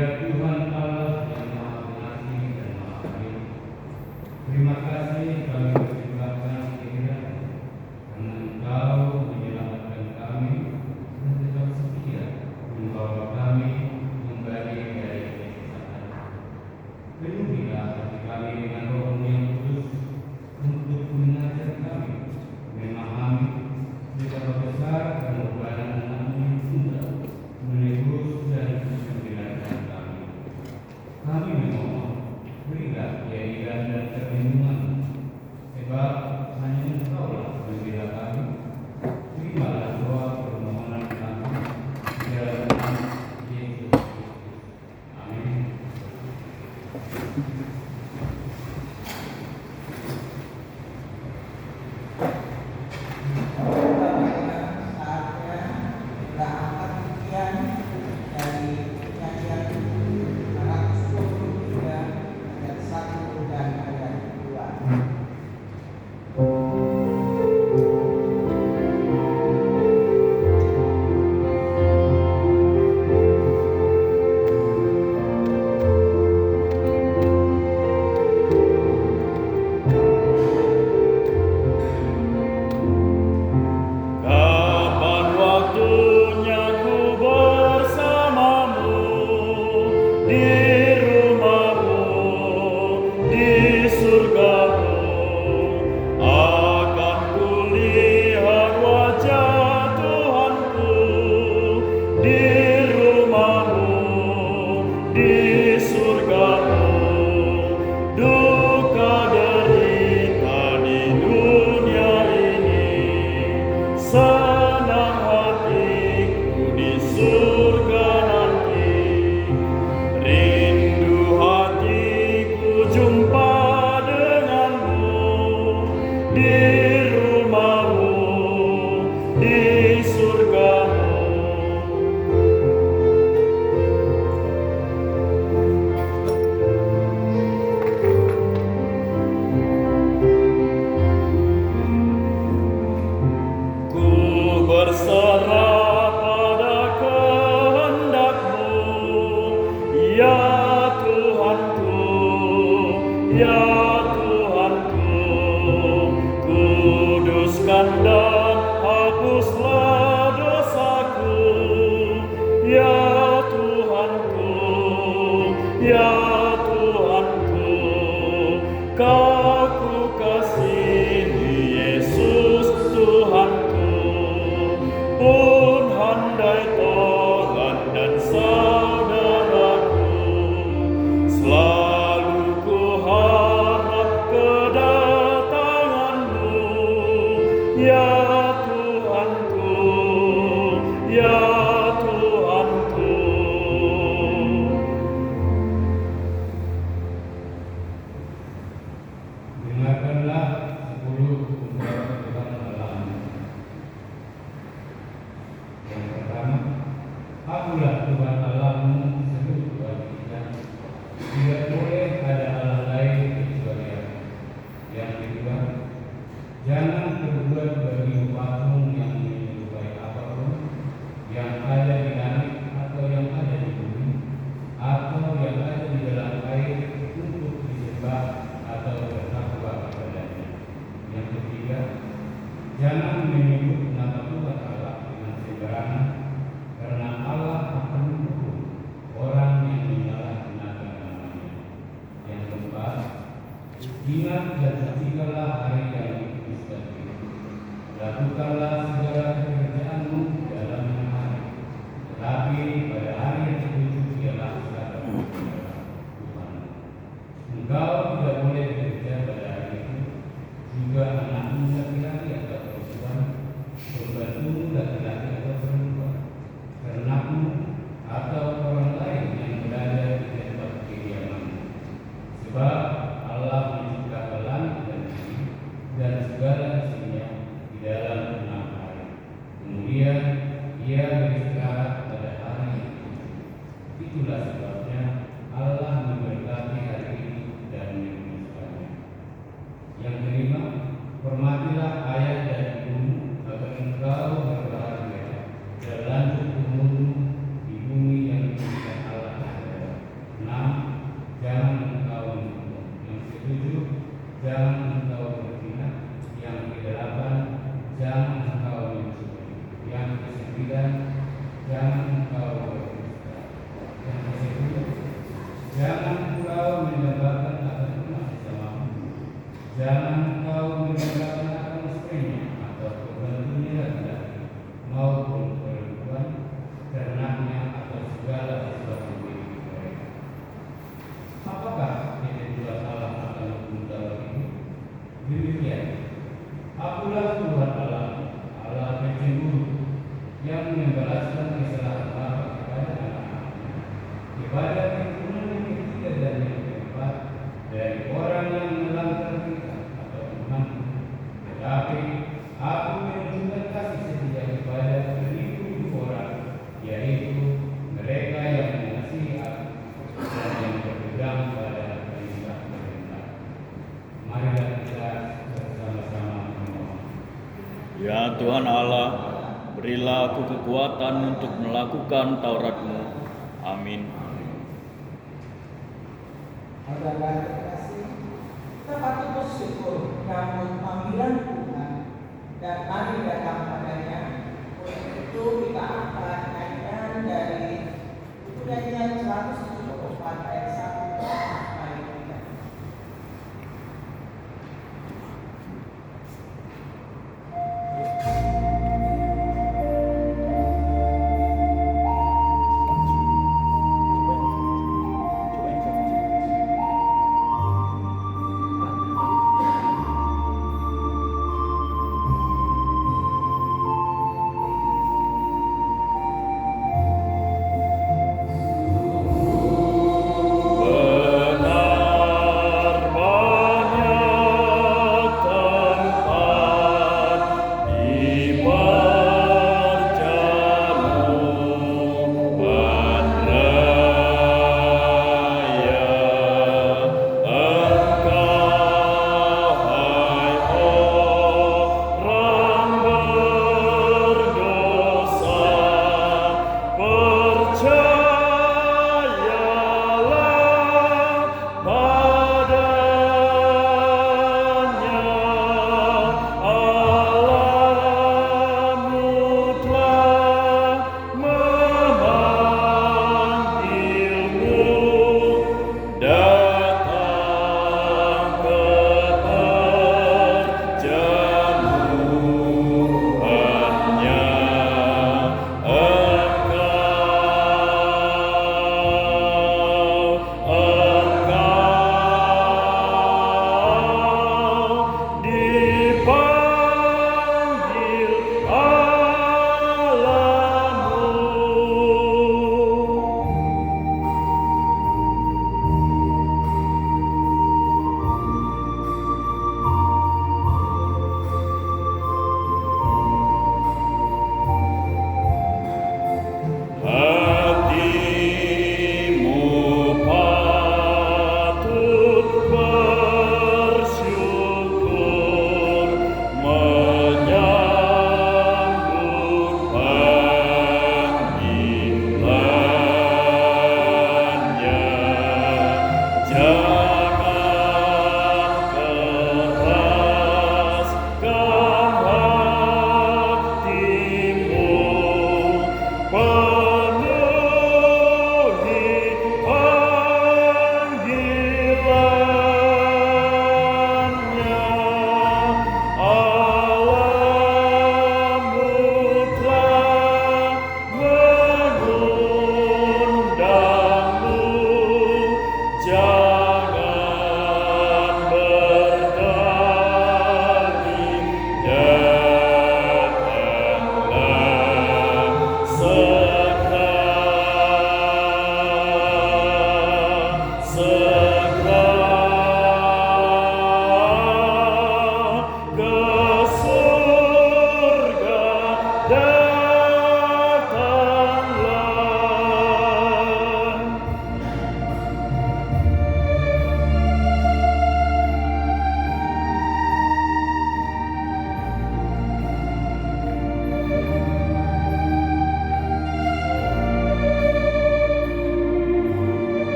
Ya Tuhan Allah yang Maha Pengasih dan Maha Baik, terima kasih kami persembahkan kehadiran karena Engkau menyelamatkan kami dan tetap setia membawa kami kembali dari kesesatan. Penuhilah hati kami dengan Roh-Mu yang kudus untuk mengajar kami memahami betapa besar pengorbanan Anak-Mu yang tunggal menebus dan menjadikan kami. Kami memohon, berilah kehadiran dan perlindungan, sebab hanya Engkaulah pembela kami. Terimalah doa permohonan kami di dalam nama Yesus Kristus. Amin. Kapan waktunya ku bersamamu di rumahmu, di surgamu, akan kulihat wajah Tuhanku di rumahmu, di surgamu. Duka derita di dunia ini, senang hatiku di surga nanti. Rindu hatiku jumpa denganmu di rumahmu, di surgamu. Ku berserah pada kehendak-Mu, ya Tuhanku, ya Tuhanku. Kuduskan dan hapuslah dosaku, ya Tuhanku, ya Tuhanku. Kau ku kasihi Yesus Tuhanku, pun handai Tuhan dan saudaraku. Selalu ku harap kedatangan-Mu, ya Tuhanku, ya Tuhanku. Dengarkanlah 10 ungkapan Tuhan Allah. Yang pertama, akulah Tuhan Allahmu seluruh kita. Tidak boleh ada Allah lain kecuali Aku. Yang kedua, jangan berbuat bagi patung yang menyerupai apapun yang ada di langit atau yang ada di bumi atau yang ada di dalam air untuk disembah atau bertakwa kepadanya. Yang ketiga, jangan menyebut nama Tuhan Allah dengan sembarangan, karena Allah akan menghukum orang yang menyalahgunakan namanya. Yang keempat, ingat dan saksikanlah hari yang dikudus bagi. Lakukanlah segala pekerjaanmu dalam hari, tetapi pada hari yang ketujuh ialah Sabat Tuhan. Engkau tidak boleh bekerja pada hari itu, juga anakmu laki-laki atau perempuan, pembantumu laki-laki atau perempuan, ternakmu atau orang lain yang berada di tempat kediamanmu. Sebab Allah menciptakan langit dan bumi dan segala isinya di dalam 6 hari. Kemudian Ia beristirahat pada hari yang Ya Tuhan Allah, berilah aku kekuatan untuk melakukan Taurat-Mu. Amin. Saudara terkasih, kita patut bersyukur namun panggilan Tuhan dan mari datang padanya. Untuk itu kita angkat nyanyian dari buku nyanyian 174 ayat 1 sampai 3. Benar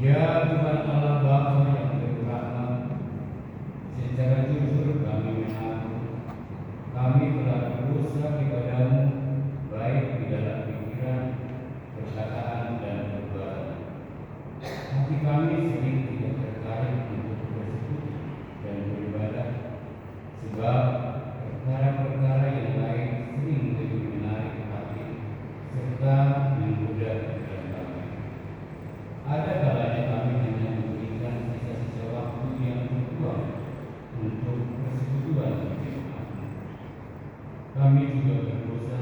Ya Tuhan Allah Bapa yang berrahmat, secara jujur kami mengaku kami telah berdosa kepadamu, baik di dalam pikiran, perkataan, dan perbuatan. Hati kami sering tidak tertarik untuk bersekutu dan beribadah, sebab perkara-perkara yang lain sering lebih menarik hati serta menggoda pikiran kami. Ada kalanya kami hanya memberikan sisa-sisa waktu yang terbuang untuk persekutuan dengan Tuhan. Kami juga berdosa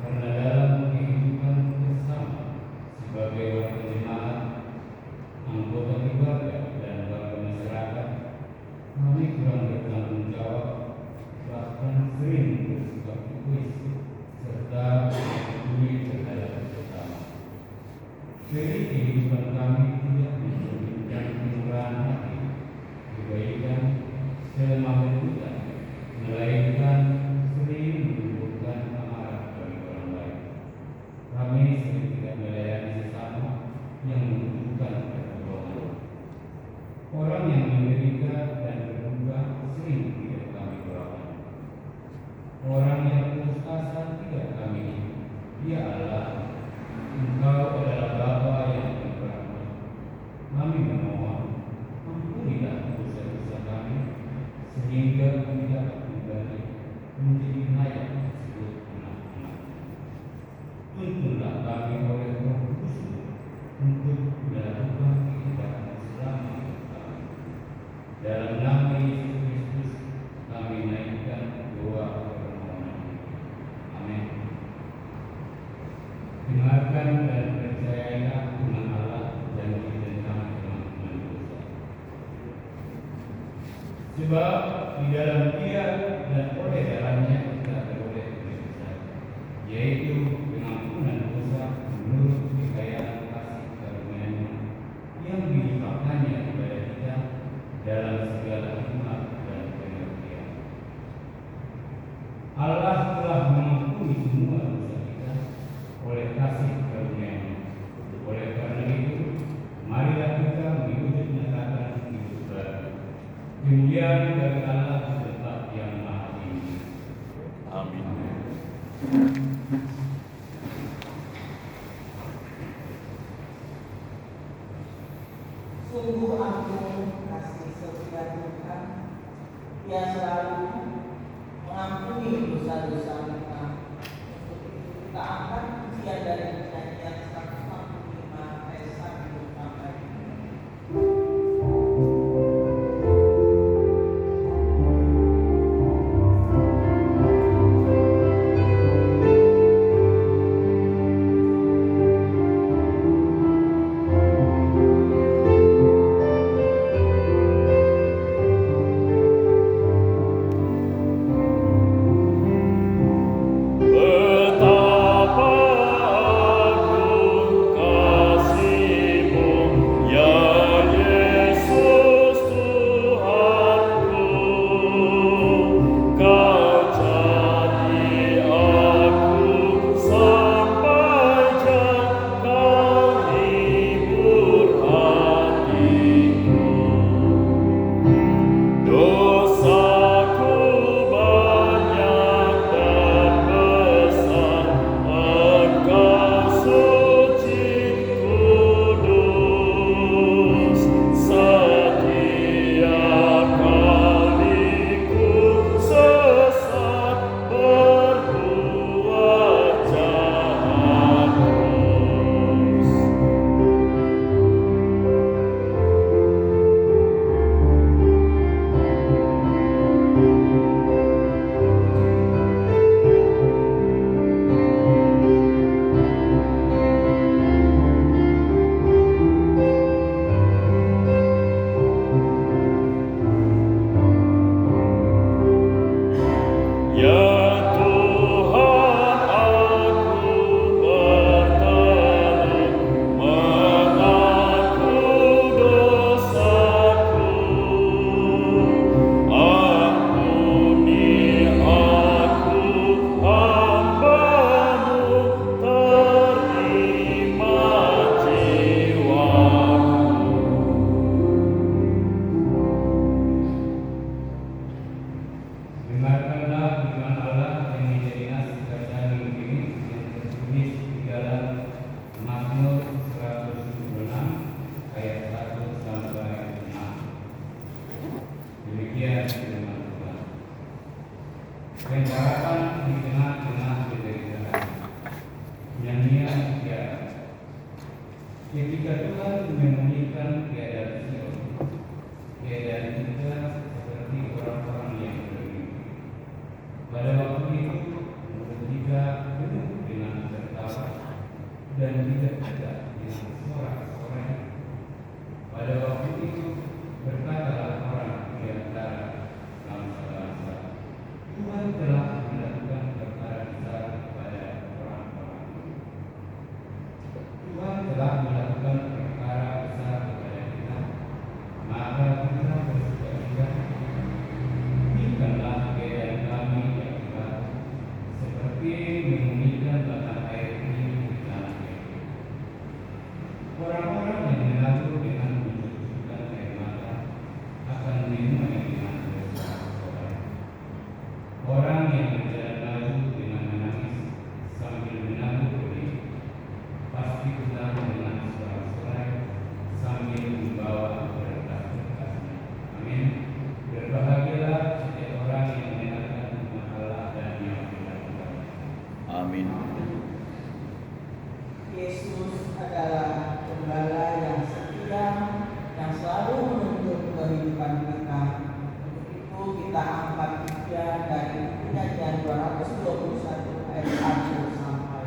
karena dalam kehidupan bersama sebagai warga jemaat, anggota keluarga, dan warga masyarakat, kami kurang bertanggung jawab, bahkan sering bersikap egois serta peduli terhadap sesama. Dari kehidupan kami tidak mencerminkan kemurahan hati, kebaikan, selemah lembutan, melainkan sering menimbulkan amarah bagi orang lain. Kami sering tidak melayani sesama yang membutuhkan pertolongan. Orang yang menderita dan berduka sering tidak kami doakan. Orang yang putus asa tidak kami. Ya Allah, Engkau adalah Bapa yang berrahmat. Kami memohon, ampunilah dosa-dosa kami, sehingga kami dapat kembali menjadi layak disebut anak-anak. Tuntunlah kami oleh Roh Kudus untuk melakukan kehendak-Mu selama hidup kami. Dalam nama Yesus Kristus kami naikkan doa permohonan ini. Amin. Dengarkan dan percayailah firman Allah janji tentang pengampunan dosa. Sebab di dalam Dia dan oleh darahnya kita beroleh dosa, yaitu pengampunan dosa menurut kekayaan kasih karunia-Nya yang dilimpahkannya kepada kita dalam segala hikmat dan pengertian. Allah telah mengampuni semua dosa kita oleh kasih karunia-Nya. Oleh karena itu, marilah kita mengikuti nyatakan hidup baru. Kemuliaan bagi Allah di tempat yang maha tinggi. Amin. Sungguh agung kasih setia Tuhan, Dia selalu mengampuni dosa-dosa kita. Untuk itu kita angkat pujian dari nyanyian 145 ayat 1 sampai 5. Amin. Ketika Tuhan memulihkan keadaan Sion, keadaan kita seperti orang-orang yang bermimpi. Pada waktu itu, mulut kita penuh dengan tertawa dan tidak ada dengan sorak-sorai. Pada waktu itu, berkatalah orang di antara bangsa-bangsa, Tuhan telah melakukan perkara besar kepada orang-orang. Tuhan telah melakukan perkara besar kepada kita, maka kita bersuka-cita. Bukanlah keadaan kami yang baru, seperti memulihkan batang air ini di tanah Mesir. Orang-orang yang menabur dengan mencucurkan air mata akan menuai dengan bersorak-sorai. Orang yang berjalan maju dengan menangis sambil menabur benih, pasti pulang dengan sorak-sorai sambil membawa berkas-berkasnya. Amin. Berbahagialah setiap orang yang mendengarkan firman Allah dan yang melakukannya. Amin. Yesus adalah gembala yang setia, yang selalu menuntun kehidupan kita. Untuk itu kita angkat dia dari Nyanyian 221 ayat 1 sampai.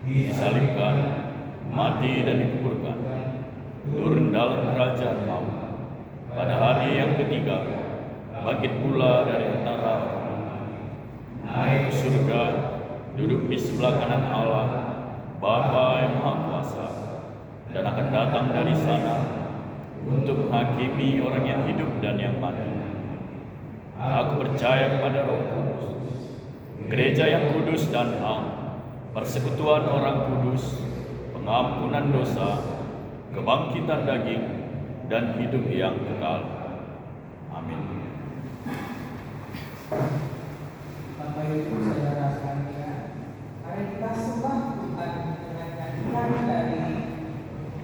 Disalibkan, mati dan dikuburkan, turun dalam kerajaan maut. Pada hari yang ketiga, bangkit pula dari antara orang mati, naik ke surga, duduk di sebelah kanan Allah, Bapa yang Maha Kuasa, dan akan datang dari sana untuk menghakimi orang yang hidup dan yang mati. Aku percaya kepada Roh Kudus, gereja yang kudus dan am, persekutuan orang kudus, pengampunan dosa, kebangkitan daging, dan hidup yang kekal. Amin. Bapak Ibu saudara sekalian, mari kita sembah Tuhan dengan nyanyian dari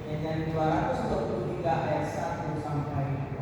Nyanyian 223 ayat 1 sampai 2.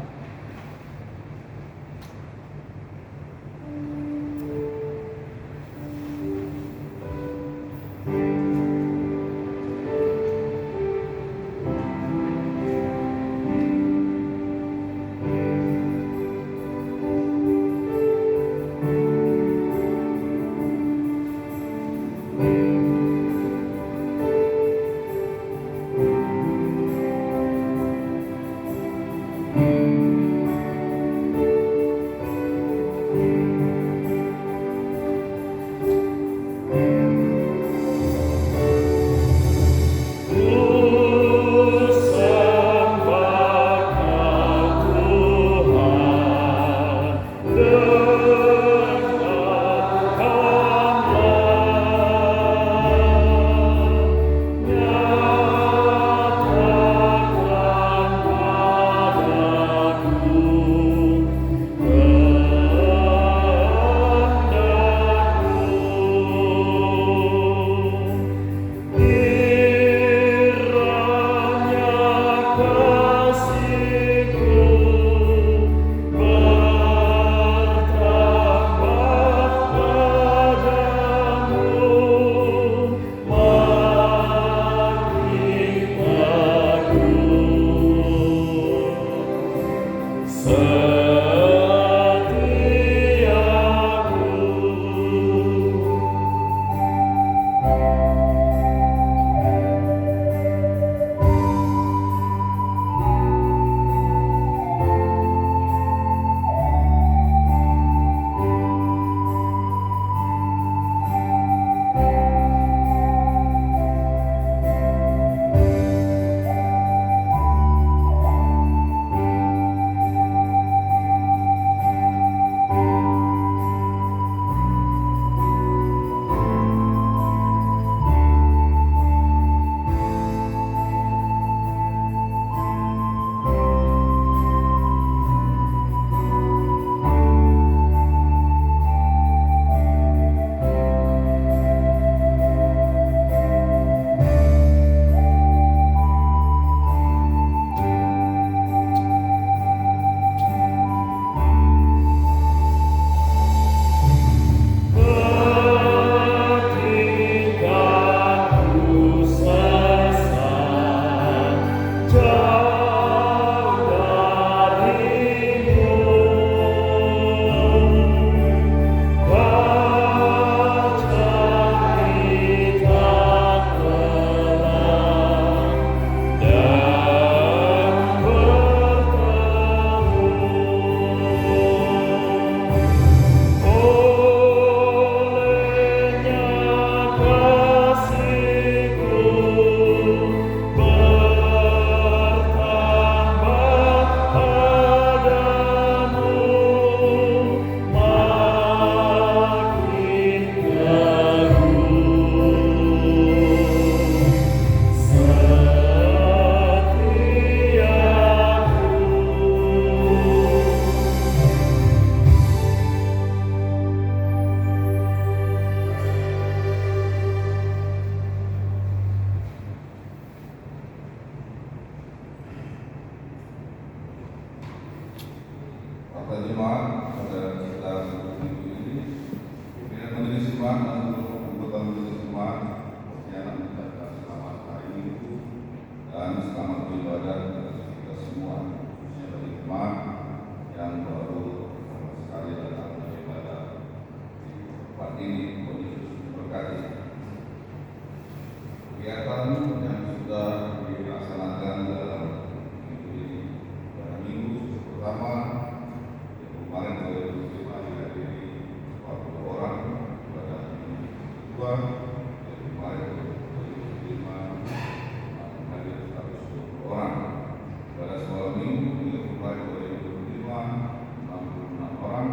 dan selamat beribadah kepada kita semua, khususnya bagi jemaat yang baru sekali datang beribadah di tempat ini. Tuhan Yesus memberkati. Kegiatan yang sudah dilaksanakan dalam minggu ini, pada minggu pertama kemarin dihadiri 40 orang, pada minggu kedua kemarin 25 hadir 120 orang, pada sekolah minggu kemarin 2025 66 orang,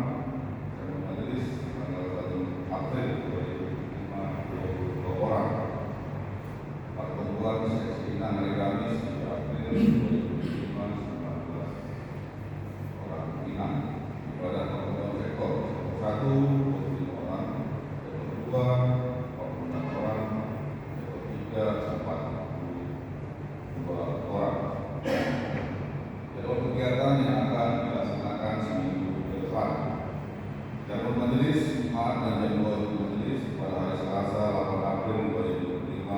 dan majelis tanggal 1 April 2025 22 orang. Pertemuan sesi hari Kamis 3 April 2025 19 orang inang. Ibadah pertemuan rekor 1 25 orang, rekor 2 46 orang, rekor 3 42 orang. Jadwal kegiatan yang akan dilaksanakan seminggu ke depan. Jadwal majelis jemaat dan jadwal majelis pada hari Selasa 8 April 2025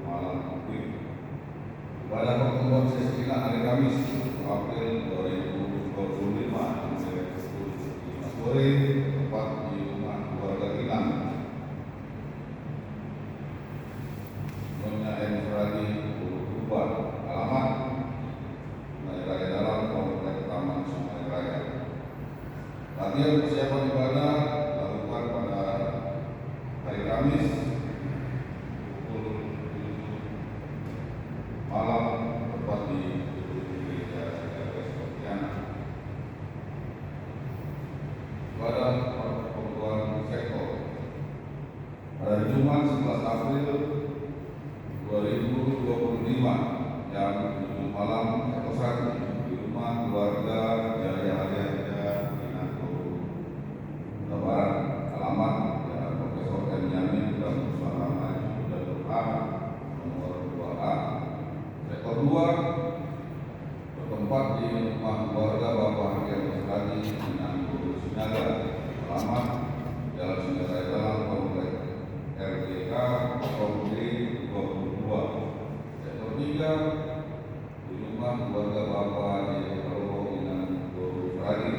malam minggu. Pada pertemuan sesi hari Kamis 1 April 2025 mulai pukul 5 sore tepat di rumah keluarga Inang, Nyonya M. Suradi Kuban, alamat Sungai Raya Dalam, Komplek Taman Sungai Raya. Latihan persiapan ibadah dilakukan pada hari Kamis pukul 7 malam tepat di gereja Sebastiana. Pada pertemuan sektor pada Jumat 11 April 2025 jam 7 malam sektor 1 di rumah keluarga Jaya Alianza Pinanggo Barat, alamat Jalan Profesor M. Yamin dan Usaha Maju dan Doa nomor 2A. Sektor 2 bertempat di rumah keluarga Bapak Hakim Musradi Pinanggo Sinaga, alamat Jalan Sungai Raya Dalam, Komplek RDK Komplek 22. Sektor 3 di rumah keluarga Bapak di Robo Pinanggo Musradi,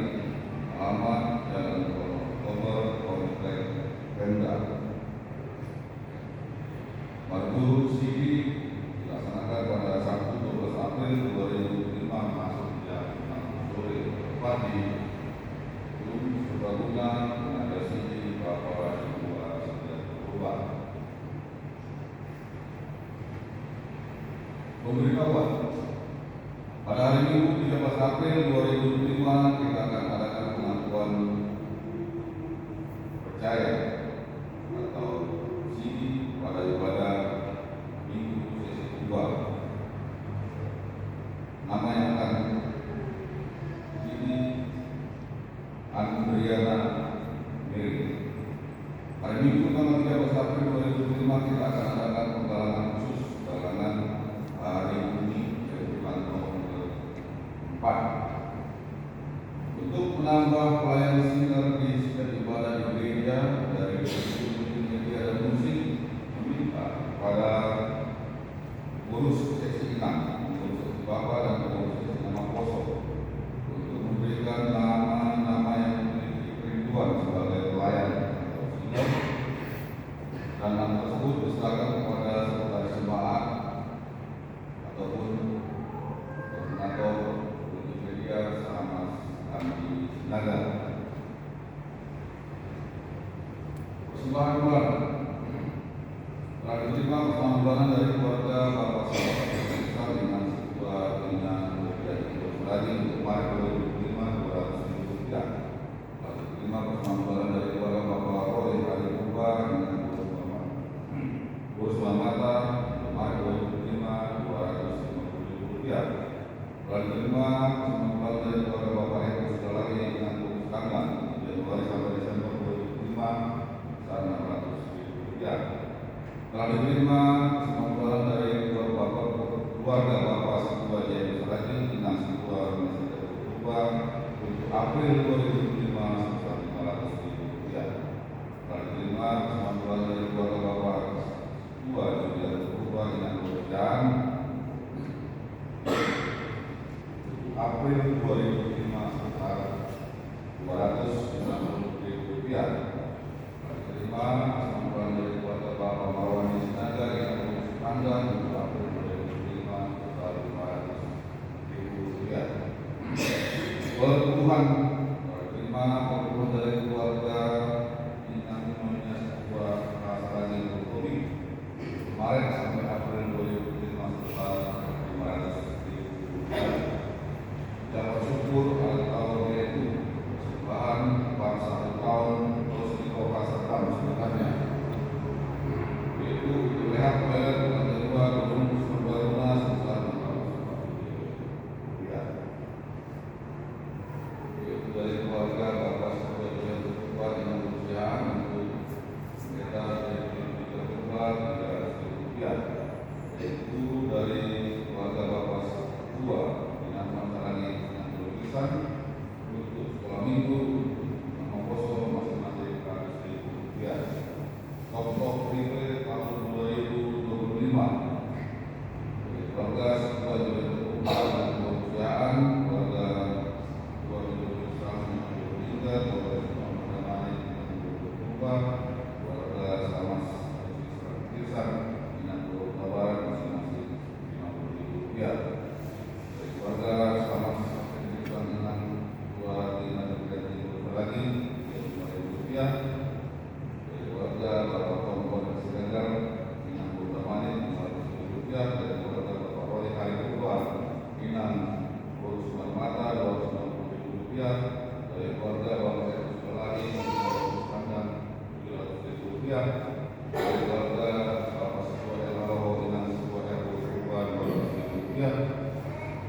alamat Jalan Oktober Komplek Pemda. Mardu Sidi dilaksanakan pada Sabtu 12 April 2025 masuk jam 6 sore tepat di Gedung Serbaguna Menada Sidi Bapak Ibu Sedang Berubah. Pemberitahuan pada hari Minggu 13 April 2025 kita akan adakan pengakuan percaya atau sidi pada ibadah minggu sesi 2. Nama yang akan sidi Andriana Mary. Hari Minggu tanggal 13 April 2025 kita akan adakan penggalangan khusus galangan hari ini yaitu kantong ke-4 untuk menambah pelayanan sinergi setiap ibadah di gereja dari media dan musik, meminta kepada pengurus seksi 6, pengurus seksi Bapak dan pengurus seksi nama Poso untuk memberikan nama-nama yang memiliki kerinduan sebagai pelayan atau sinergi, dan nama tersebut diserahkan kepada sekretaris jemaat ataupun koordinator multimedia sama Andi Sinaga. Persembahan bulan telah diterima persembahan bulanan dari keluarga Bapak Sahabat Besar dengan sebuah dengan rupiah lagi untuk Maret 2025 200.000 rupiah. Lalu diterima persembahan bulanan dari keluarga Bapak Roy Hari Kuba dengan Bos Mata untuk Maret 2025 250.000 rupiah. Telah diterima persembahan bulanan dari keluarga Bapak Eko sudah lagi dengan Bos Kanglan Januari sampai Desember 2025 600.000 rupiah. Telah diterima persembahan bulanan dari keluarga Bapak Setua Jaya Sarati dengan Setua Rupa untuk April 2025 sebesar 500.000 rupiah. Telah diterima persembahan bulanan dari keluarga Bapak April 2005 sebesar Rp250.000. Kali kelima, asambulan dari keluarga Bapak Marwani Sinaga yang mengurus tanggal 2 April 2005 sebesar Rp500.000. Perpuluhan kali kelima, perpuluhan dari keluarga Inang Nonya Sebuah Rasanya Berkopi kemarin sampai April 2005 sebesar Rp500.000. Ucapan syukur atau yaitu persembahan upah 1 tahun terus dikokasakan sebenarnya, yaitu terlihat oleh lantai 2 gedung Sumberuna sebesar Rp400.000, yaitu dari keluarga Bapak Sebagai Ketua dengan perusahaan untuk mereka dari terbuka Rp300.000, yaitu dari keluarga Bapak Setua dengan masalahnya dengan lukisan untuk sekolah minggu nama kosong masing-masing Rp100.000. Top Triple tahun 2025 dari keluarga Setua juga terbuka dengan perusahaan keluarga Setua juga berusaha meninggal keluarga Setua keluarga Samas Kirsan dengan Barat masing-masing Rp50.000. Dari keluarga Samas Kirsan dengan dua dinas lagi Rp5.000. Dari keluarga Bapak Kompon Siregar dengan Butamani Rp500.000. Dari keluarga Bapak Roli Hari Purba Minang Urus Mata Rp250.000. Dari keluarga Bapak Ekus Pelari Panggang Rp700.000. Dari keluarga Bapak Setua Elaro dengan Setua Purba Rp200.000.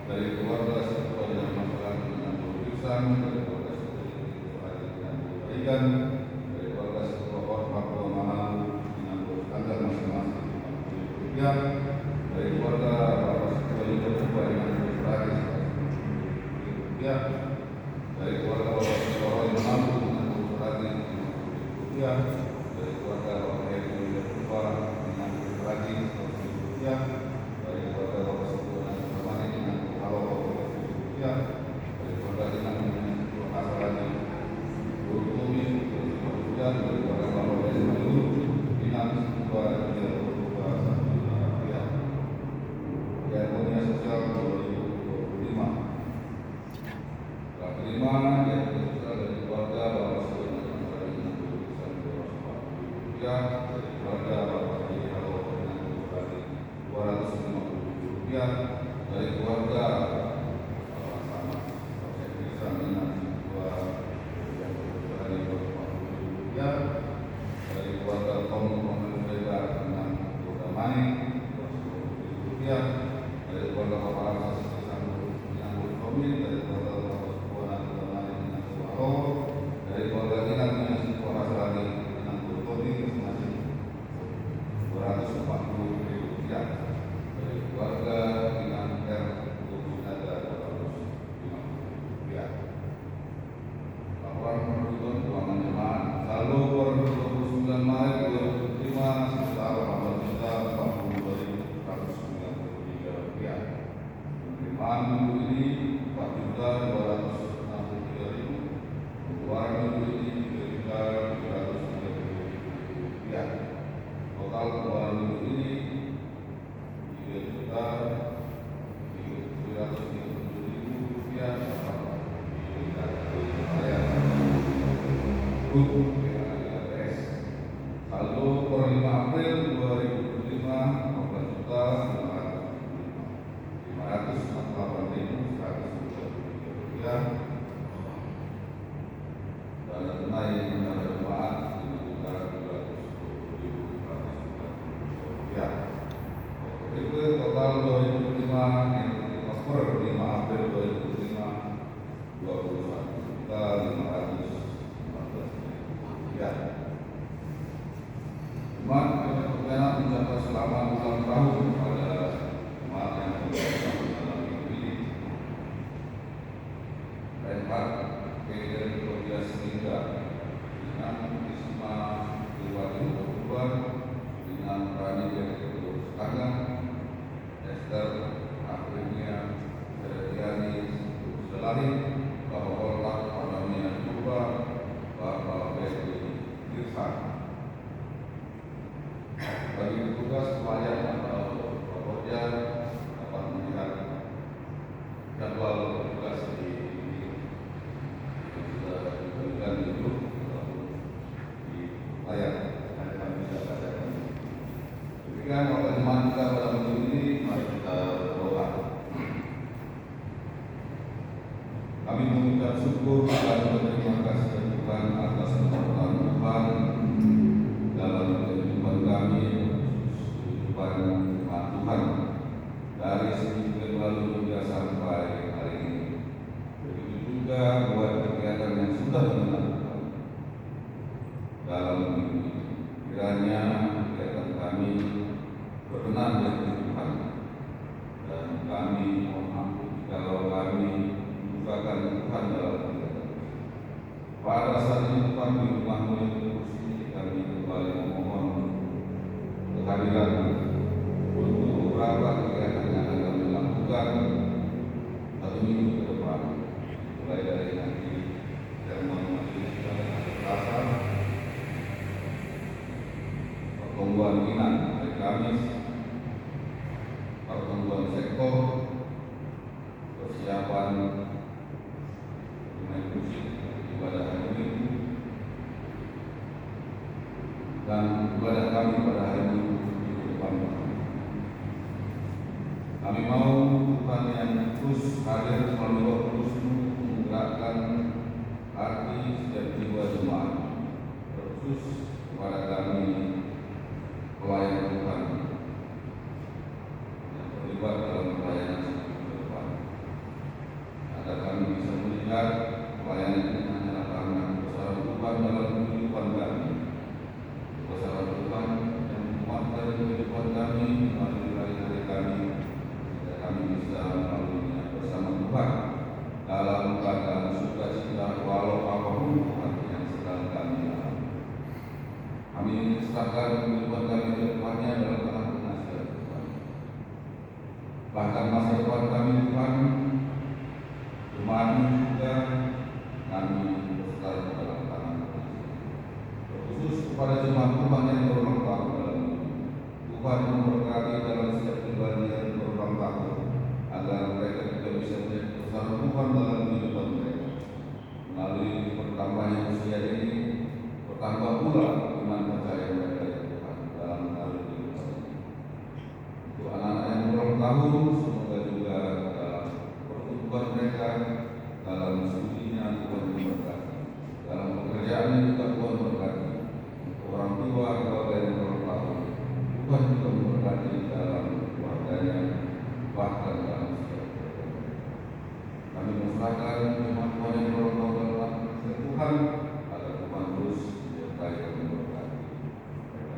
Dari keluarga Setua dengan masalah dengan lukisan. Dari keluarga Setua dengan ikan. Dari keluarga Setua Papua Mahal dengan tanggal masing-masing Rp50.000. Dari keluarga Bapak Setua juga Purba dengan Rp100.000. Dari keluarga Bapak Setua Roy Mampu dengan Rp100.000. Dari keluarga Bapak Eko juga Purba dengan Rp100.000. Dari keluarga Bapak Setua dan Butamani dengan Rp50.000. Dari keluarga Inang dengan Setua Kasarani Rp20.000. Dari keluarga Bapak Esmail Inang Setua Rp1.000. Kemudian sosial 2025. Yang kelima, yaitu sosial dari keluarga Bapak Setua dengan masalah dengan lukisan Rp240.000. Dari keluarga Bapak Haji Halo dengan Rp250.000. Dari keluarga Bapak Sama Bapak Kirsan dengan Rp240.000. Dari keluarga Tom Komendega dengan Butamani Rp10.000. Dari keluarga Bapak Arsas Kirsan dengan Butamani. Dari keluarga Bapak Setua dan Butamani dengan Suaro. Dari keluarga Inang dengan Setua Hasrani dengan Butamani masing-masing Rp240.000. Dari keluarga Inang R Sinaga Rp250.000. Laporan penuntutan keuangan jemaat saldo per 29 Maret 2005 sebesar Rp8.042.193. Penerimaan minggu ini Rp4.263.000. Pengeluaran minggu ini Rp3.330.000. Total pengeluaran minggu ini Rp3.337.000. Saldo per 5 April 2025 Rp14.548.133. Dana tunai kepada jemaat Rp2.220.000. Itu total 2005 per 5 April 2005 Rp21.514.000. Jemaat kemudian mencapai selama ulang tahun kepada jemaat yang dalam minggu ini. Reinhard Peter Tobias Ningga dengan Isma Iwadi Berubah dengan Rani Jari Setanggang Esther Afrinia Sertiani besar. Bagi petugas pelayan atau pekerja dapat melihat jadwal tugas di sudah diberikan itu di layar dan kami bisa bacakan. Demikian waktu jemaat kita pada minggu ini, mari kita berdoa. Kami mengucap syukur dan berterima kasih Tuhan atas pertolongan Tuhan dalam kehidupan kami, kehidupan umat Tuhan dari seminggu yang lalu hingga sampai hari ini. Begitu juga buat kegiatan yang sudah dilakukan dalam minggu ini. Kiranya kegiatan kami berkenan dengan Tuhan, dan kami mohon ampun kalau kami bukan Tuhan dalam kegiatan. Pada saat ini Tuhan di rumah-Mu yang kursi, kami kembali memohon kehadiran untuk beberapa kegiatan yang akan kami lakukan 1 minggu ke depan, mulai dari nanti seremoni majelis pada hari Selasa, pertemuan Minang hari Kamis, pertemuan sektor, persiapan main musik ibadah hari Minggu, dan ibadah kami pada hari Minggu minggu depan. Kami mau Tuhan yang terus hadir melalui Roh Kudus-Mu menggerakkan hati setiap jiwa jemaat, terkhusus kepada kami pelayan Tuhan yang terlibat dalam pelayanan ke depan, agar kami bisa melihat pelayanan ini hanyalah karena besaran Tuhan dalam kehidupan kami, besaran Tuhan yang menguatkan kehidupan kami melalui hari-hari kami, sehingga kami bisa melaluinya bersama Tuhan dalam keadaan sukacita walau apapun Tuhan yang sedang kami alami. Kami serahkan kehidupan kami ke depannya dalam tangan penasihat Tuhan. Bahkan masa depan kami Tuhan, jemaat-Mu juga kami berserah dalam tangan penasihat. Terkhusus kepada jemaat Tuhan yang berulang tahun dalam ini, Tuhan memberkati dalam setiap pribadi yang berulang tahun, agar mereka juga bisa menjadi bersama Tuhan dalam kehidupan mereka. Melalui bertambahnya usia ini, bertambah pula iman percaya mereka ya Tuhan dalam kehidupan ini. Untuk anak-anak yang berulang tahun, semoga juga dalam pertumbuhan mereka, dalam studinya Tuhan memberkati, dalam pekerjaannya juga Tuhan memberkati. Orang tua keluarga yang berulang tahun, Tuhan juga memberkati dalam keluarganya, bahkan dalam setiap keluarga. Kami menyerahkan jemaat Tuhan yang berulang tahun dalam penasihat Tuhan, agar Tuhan terus menyertai dan memberkati mereka.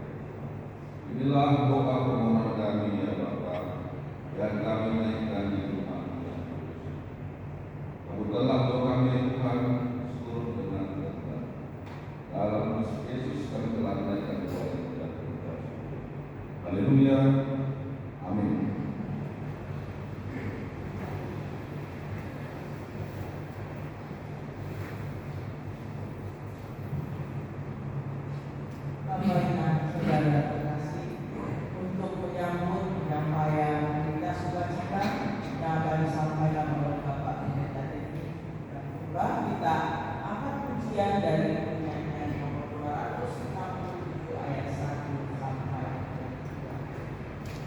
Inilah doa permohonan kami ya Bapa, dan kami naikkan di rumah-Mu yang kudus. Kabulkanlah doa kami ya Tuhan, seluruh dengan kehendak. Dalam Kristus Yesus kami telah menaikkan doa yang tidak terbatas. Haleluya. Amin. Bapak dan saudara terkasih, untuk menyambut penyampaian berita sukacita yang akan disampaikan oleh Bapak Pendeta Devi dan Pura, kita angkat pujian dari penyanyian nomor 267 ayat 1 sampai 2.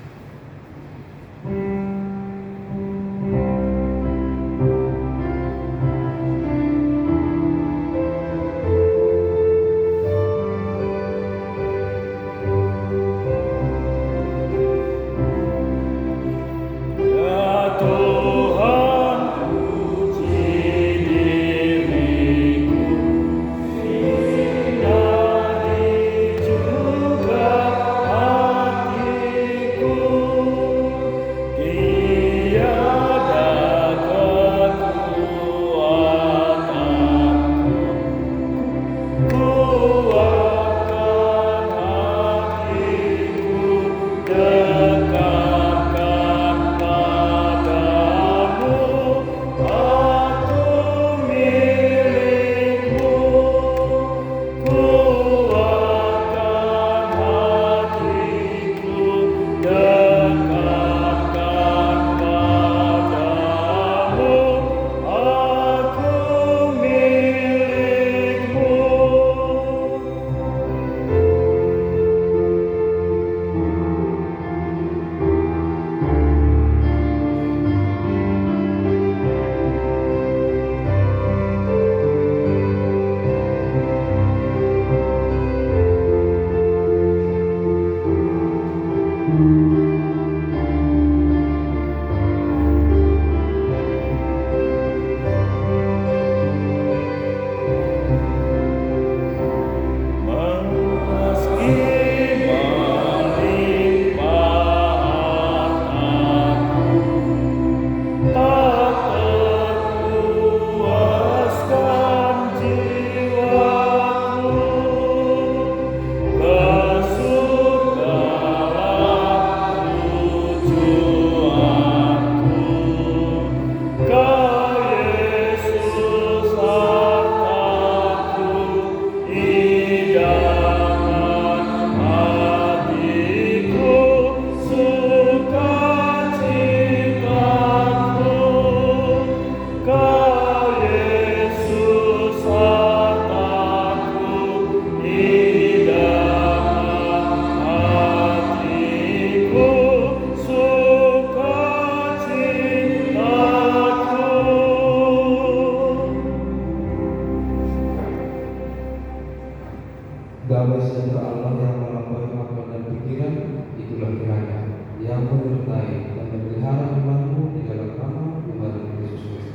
Damai sejahtera Allah yang melampaui akal dan pikiran, itulah kiranya yang menyertai dan memelihara imanmu di dalam nama Tuhan Yesus Kristus.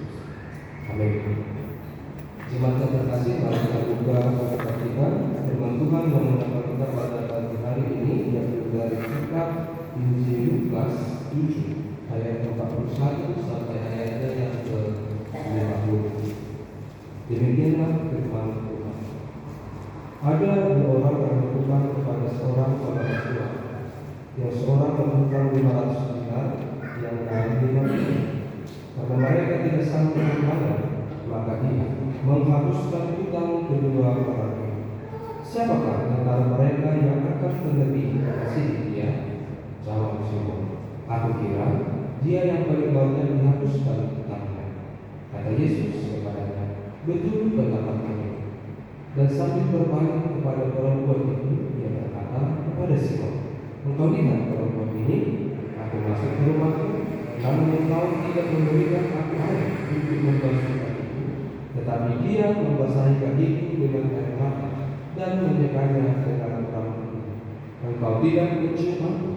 Amin. Jemaat yang terkasih, mari kita buka kitab kita. Firman Tuhan yang menyapa kita pada pagi hari ini yaitu dari kitab Injil Lukas 7 ayat 41 sampai ayatnya yang ke-50. Demikianlah firman Tuhan. Ada dua orang yang berhutang kepada seorang kepala tua. Yang seorang berhutang 500 dinar, yang lain 500. Karena mereka tidak sanggup membayar, maka dia menghapuskan hutang kedua orang itu. Siapakah antara mereka yang akan lebih mengasihi dia? Jawab Simon, aku kira dia yang paling banyak dihapuskan hutangnya. Kata Yesus kepadanya, betul katamu. Dan sambil berpaling kepada perempuan itu, dia berkata kepada Simon, engkau lihat perempuan ini? Aku masuk ke rumahku, namun engkau tidak memberikan aku air untuk membasuh kakiku, tetapi dia membasahi kakiku dengan air mata dan menyekanya dengan rambutnya. Engkau tidak mencium aku,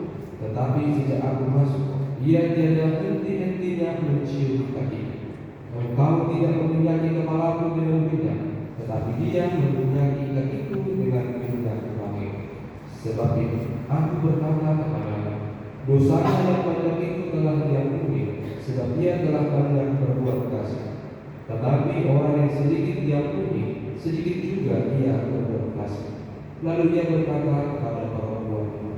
tetapi sejak aku masuk, ia tiada henti-hentinya mencium kakiku. Engkau tidak meminyaki kepalaku dengan minyak, tetapi dia meminyaki kakiku dengan minyak wangi. Sebab itu aku berkata kepadamu, dosanya yang banyak itu telah diampuni, sebab dia telah banyak berbuat kasih. Tetapi orang yang sedikit diampuni, sedikit juga ia berbuat kasih. Lalu dia berkata kepada perempuan itu,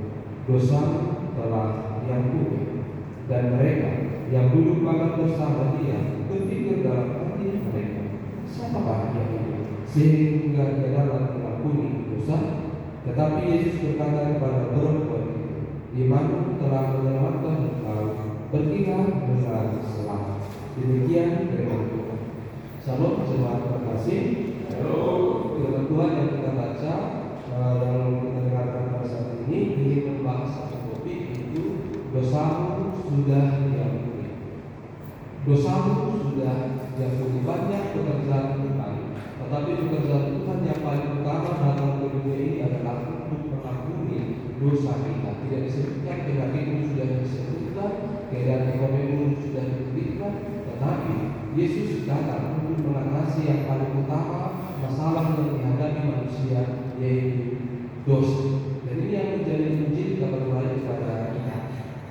dosamu telah diampuni. Dan mereka yang duduk makan bersama dia berpikir dalam hati mereka, siapakah dia itu sehingga dia dapat mengampuni dosa? Tetapi Yesus berkata kepada perempuan itu, imanmu telah menyelamatkan engkau, pergilah dengan selamat. Demikian firman Tuhan. Shalom jemaat terkasih. Firman Tuhan yang kita baca yang kita dengarkan pada saat ini ingin membahas satu topik, itu dosamu sudah diampuni. Dosamu sudah diampuni. Banyak pekerjaan Tuhan, tetapi pekerjaan Tuhan yang paling utama dalam dunia ini adalah untuk mengampuni dosa kita. Tidak disebutkan penyakitmu sudah disebutkan, keadaan ekonomimu sudah diberikan, tetapi Yesus datang untuk mengatasi yang paling utama masalah yang dihadapi manusia, yaitu dosa. Dan ini yang menjadi kunci kabar baik pada kita.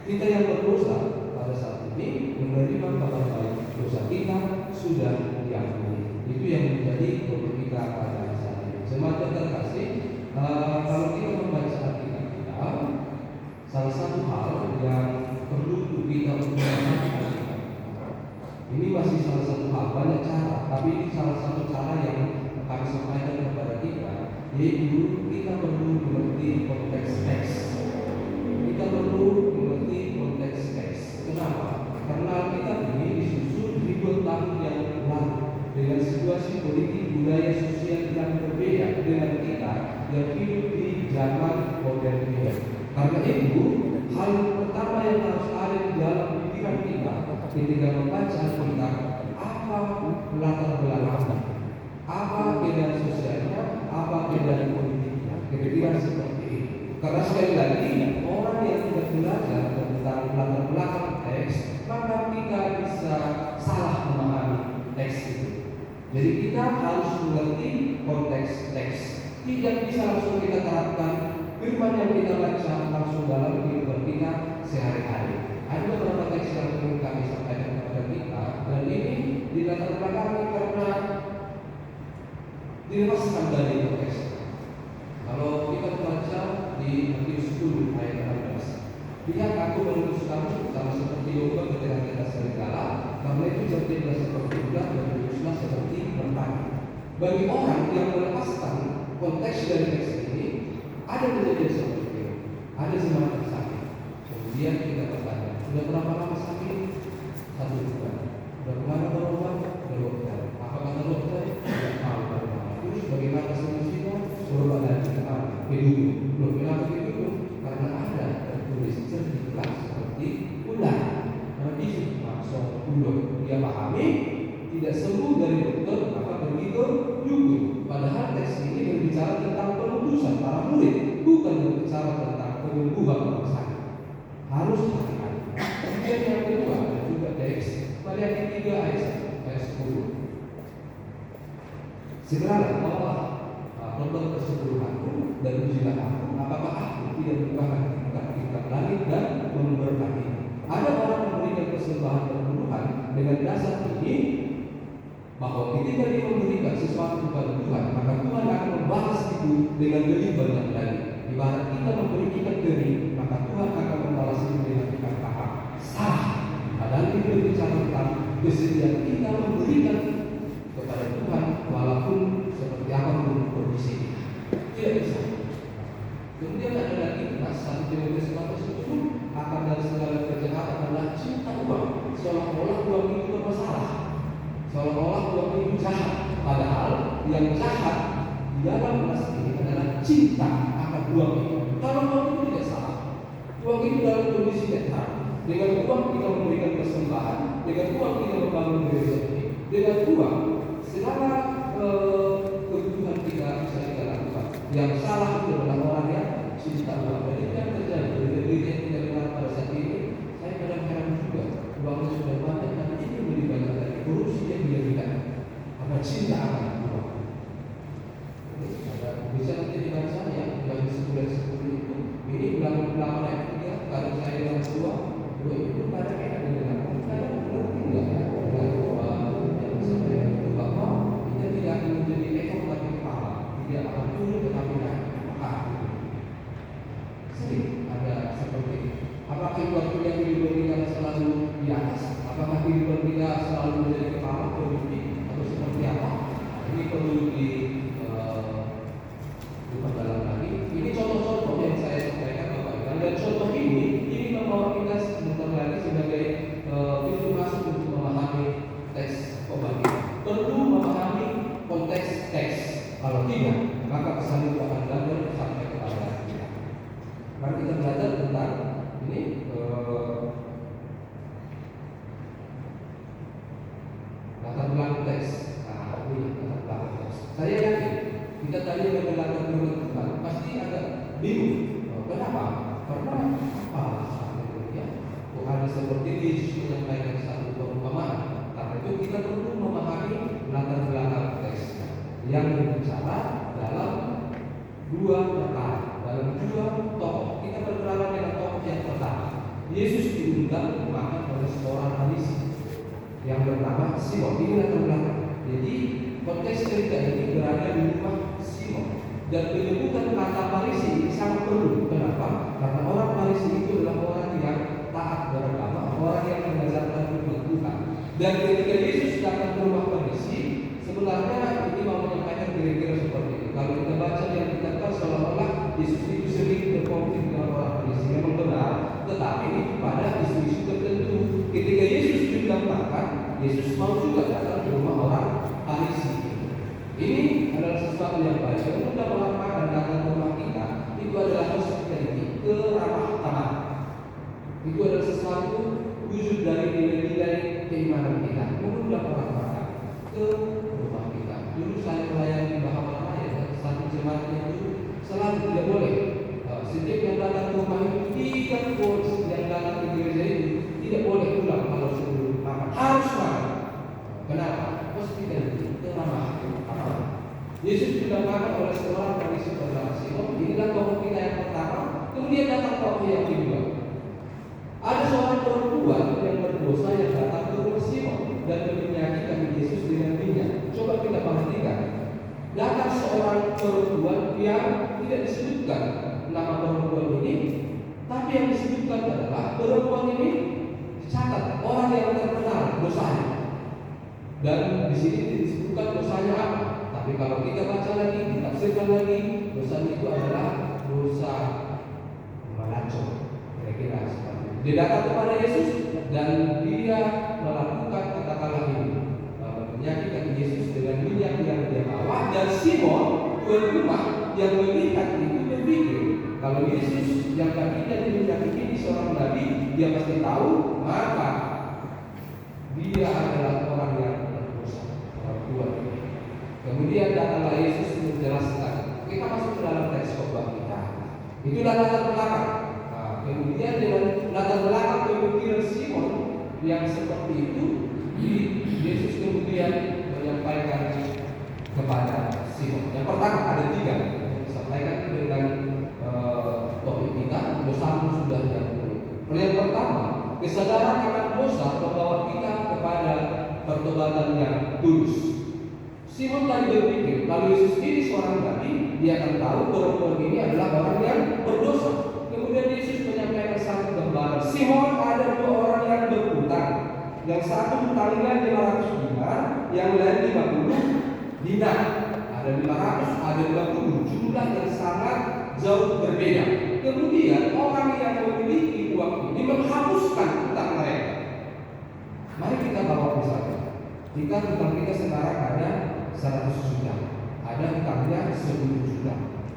Kita yang berdosa pada saat ini menerima kabar baik, dosa kita sudah diampuni. Itu yang menjadi topik kita pada saat ini. Jemaat terkasih, kalau kita membaca Alkitab kita, salah satu hal yang perlu untuk kita memahami, ini masih salah satu hal, banyak cara, tapi ini salah satu cara yang kami sampaikan kepada kita, yaitu kita perlu mengerti konteks teks. Kita perlu mengerti konteks teks. Kenapa? Karena kita ini disusun ribuan tahun yang lalu dengan situasi politik, budaya, sosial yang berbeda dengan kita yang hidup di zaman modern ini. Karena itu, hal pertama yang harus ada di dalam pikiran kita ketika membaca Alkitab, apa latar belakangnya, apa keadaan sosialnya, apa keadaan politiknya, kira-kira seperti itu. Karena sekali lagi, orang yang tidak belajar tentang latar belakang teks, maka kita bisa salah memahami teks itu. Jadi kita harus mengerti konteks teks. Tidak bisa langsung kita terapkan firman yang kita baca langsung dalam kehidupan kita sehari-hari. Ada beberapa teks yang perlu kami sampaikan kepada kita, dan ini dilatar belakangi karena dilepaskan dari konteks. Kalau kita baca di Matius 10 ayat 16, lihat aku mengutus kamu sama seperti domba ke tengah-tengah serigala, karena itu jadilah seperti ular dan beruslah seperti merpati. Bagi orang yang melepaskan konteks dari teks ini ada kejadian seperti itu, ada semangat sakit. Kemudian kita bertanya, sudah berapa lama sakit? 1 bulan. Sudah kemana berobat? Ke dokter. Apa kata dokter? Tidak tahu bagaimana. Terus bagaimana solusinya? Berobat lagi ke mana? Ke dukun. Belum kenapa ke dukun? Karena ada tertulis cerdikat seperti ular. Nanti maksud ular dia pahami tidak sembuh dari dokter, maka pergi ke dukun. Padahal teks ini berbicara tentang penudusan para murid, bukan berbicara tentang penyembuhan orang sakit. Harus hati-hati. Kemudian yang kedua ada juga teks Matius 3 ayat 10. Segeralah bawa korban keseluruhanku dan ujilah aku, apakah aku tidak merupakan tingkat langit dan memberkati. Ada orang memberikan persembahan perpuluhan dengan dasar ini, bahwa ketika dia memberikan sesuatu kepada Tuhan, maka Tuhan akan membalas itu dengan berlipat lagi. Ibarat kita memberi ikan teri, maka Tuhan akan membalas itu dengan ikan kakap. Salah. Padahal ini berbicara tentang kesediaan kita memberikan kepada Tuhan, walaupun seperti apapun kondisi kita. Tidak bisa. Kemudian ada lagi nas 1 Timotius 4:10, akan dari segala kejahatan adalah cinta uang, seolah-olah uang itu bermasalah. Seolah-olah uang itu jahat, padahal yang jahat di dalam nas ini adalah cinta akan uang itu. Kalau uang itu tidak salah, uang itu dalam kondisi netral. Dengan uang kita memberikan persembahan, dengan uang kita membangun gereja ini, dengan uang segala kebutuhan kita bisa kita lakukan. Yang salah itu adalah orang yang cinta uang. Dan itu yang terjadi dengan gereja yang tidak benar pada saat ini. Saya kadang-kadang juga uangnya sudah banyak, tapi ini lebih banyak dari korupsi yang tidak. Apa cinta akan uang? Ada bisa nanti dibaca ya, bagi 10 itu. Ini ulangan ayat 3. Kalau saya yang kedua itu kadang enak dengan kadang mengerti enggak ya? Yang saya bahwa kita tidak akan menjadi ekor tapi kepala, tidak akan turun tetapi naik. Sering ada seperti itu. Apakah kehidupan yang kita selalu di atas? Apakah kehidupan kita selalu menjadi kepala, pemimpin, atau seperti apa? Ini perlu diperdalam lagi. Ini contoh-contoh yang saya sampaikan Bapak Ibu. Dan contoh ini membawa kita sebentar lagi sebagai pintu masuk untuk memahami teks pembangkitan. Perlu memahami konteks teks. Kalau tidak, maka kesan itu akan belajar sampai kepada kita. Mari kita belajar tentang ini latar belakang teks. Nah, ini latar belakang teks. Saya yakin kita tadi mendengarkan firman Tuhan pasti agak bingung. Kenapa? Karena apa? Ada seperti Yesus menyampaikan satu perumpamaan. Karena itu kita perlu memahami latar belakang teks yang berbicara dalam 2 perkara, dalam 2 tokoh. Kita berkenalan dengan tokoh yang pertama. Yesus diundang makan oleh seorang Farisi yang bernama Simon. Ini latar belakang. Jadi konteks cerita ini berada di rumah Simon. Dan penyebutan kata Farisi ini sangat perlu. Kenapa? Karena orang Farisi itu adalah orang yang taat beragama, orang yang mengajarkan firman Tuhan. Dan ketika Yesus datang ke rumah Farisi, sebenarnya ini mau menyampaikan kira-kira seperti itu. Kalau kita baca yang dikatakan seolah-olah Yesus itu sering berkonflik dengan orang Farisi, memang benar. Tetapi itu pada isu-isu tertentu. Ketika Yesus diundang makan, Yesus mau juga datang ke rumah orang Farisi. Ini adalah sesuatu yang baik. Kalau kita orang makan datang ke rumah kita, itu adalah hospitality, keramah tamahan. Itu adalah sesuatu wujud dari nilai-nilai keimanan kita. Mengundang orang makan ke rumah kita. Dulu saya melayani Bahama Raya, satu jemaat itu selalu tidak boleh. Setiap yang datang ke rumah itu, 3 bos yang datang ke gereja itu tidak boleh pulang kalau sebelum makan. Harus makan. Kenapa? Hospitality, keramah tamahan. Yesus juga makan oleh seorang Farisi bernama Simon. Inilah tokoh kita yang pertama. Kemudian datang tokoh yang kedua. Ada seorang perempuan yang berdosa yang datang ke rumah Simon dan menyakiti kaki Yesus dengan minyak. Coba kita perhatikan. Datang seorang perempuan yang tidak disebutkan nama perempuan ini, tapi yang disebutkan adalah perempuan ini dicatat orang yang terkenal dosanya. Dan di sini disebutkan dosanya apa? Tapi kalau kita baca lagi, ditafsirkan lagi, dosa itu adalah dosa melacur. Kira-kira seperti itu. Dia datang kepada Yesus dan dia melakukan kata-kata ini, menyaksikan Yesus dengan minyak yang dia bawa, dan Simon tuan rumah yang melihat itu berpikir, kalau Yesus yang kakinya diminyaki ini seorang nabi, dia pasti tahu, maka dia adalah orang yang berdosa, orang tua ini. Kemudian datanglah Yesus menjelaskan. Kita masuk ke dalam teks khotbah kita. Itulah latar belakang. Kemudian dengan latar belakang pemikiran Simon yang seperti itu, Yesus kemudian menyampaikan kepada Simon. Yang pertama ada 3 yang disampaikan dengan topik kita. Dosa sudah diampuni. Yang pertama, kesadaran akan dosa membawa kita kepada pertobatan yang tulus. Simon tadi berpikir kalau Yesus ini seorang nabi, dia akan tahu perempuan ini adalah orang yang berdosa. Kemudian Yesus menyampaikan satu gambaran. Simon, ada 2 orang yang berhutang. Yang satu hutangnya 500 dinar, yang lain 50 dinar. Ada 500, ada 50, jumlah yang sangat jauh berbeda. Kemudian orang yang memiliki uang ini menghapuskan hutang mereka. Mari kita bawa misalnya. Jika hutang kita sekarang ada 100 juta, ada hutangnya 10 juta.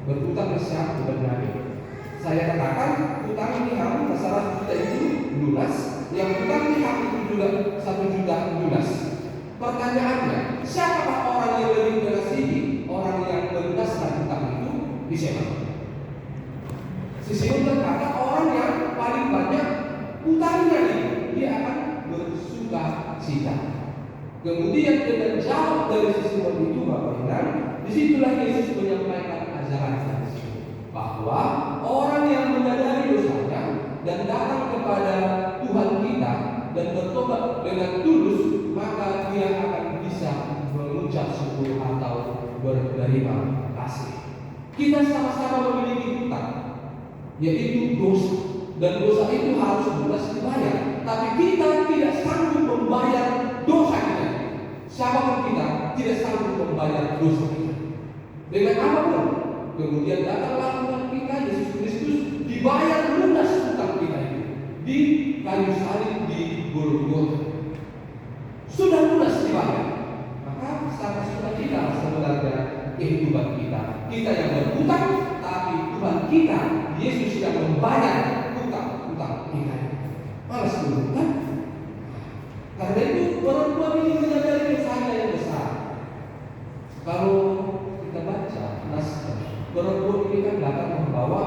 Berhutang ke siapa sebenarnya? Saya katakan hutang ini harus 100 juta itu lunas, yang hutang ini harus juga 1 juta lunas. Pertanyaannya, siapakah orang yang lebih mengasihi orang yang melunaskan hutang itu di sana? Sisi berkata orang yang paling banyak hutangnya ini, dia akan bersuka cita. Kemudian dengan jawab dari sisi itu Bapak Ibu, disitulah Yesus menyampaikan ajaran bahwa orang yang menyadari dosanya dan datang kepada Tuhan kita dan bertobat dengan tulus, maka dia akan bisa mengucap syukur atau berterima kasih. Kita sama-sama memiliki hutang, yaitu dosa, dan dosa itu harus lunas dibayar. Tapi kita tidak sanggup membayar dosa kita. Siapapun kita tidak sanggup membayar dosa kita dengan apapun. Kemudian datanglah Tuhan kita Yesus Kristus, dibayar lunas hutang kita itu di kayu salib di Golgota. Sudah lunas dibayar. Maka sangat sukacita sebenarnya kehidupan kita. Kita yang berhutang, tapi Tuhan kita Yesus yang membayar hutang-hutang kita. Malas dulu kan? Karena itu perempuan ini menyadari dosanya yang besar. Kalau kita baca naskah, perempuan ini kan datang membawa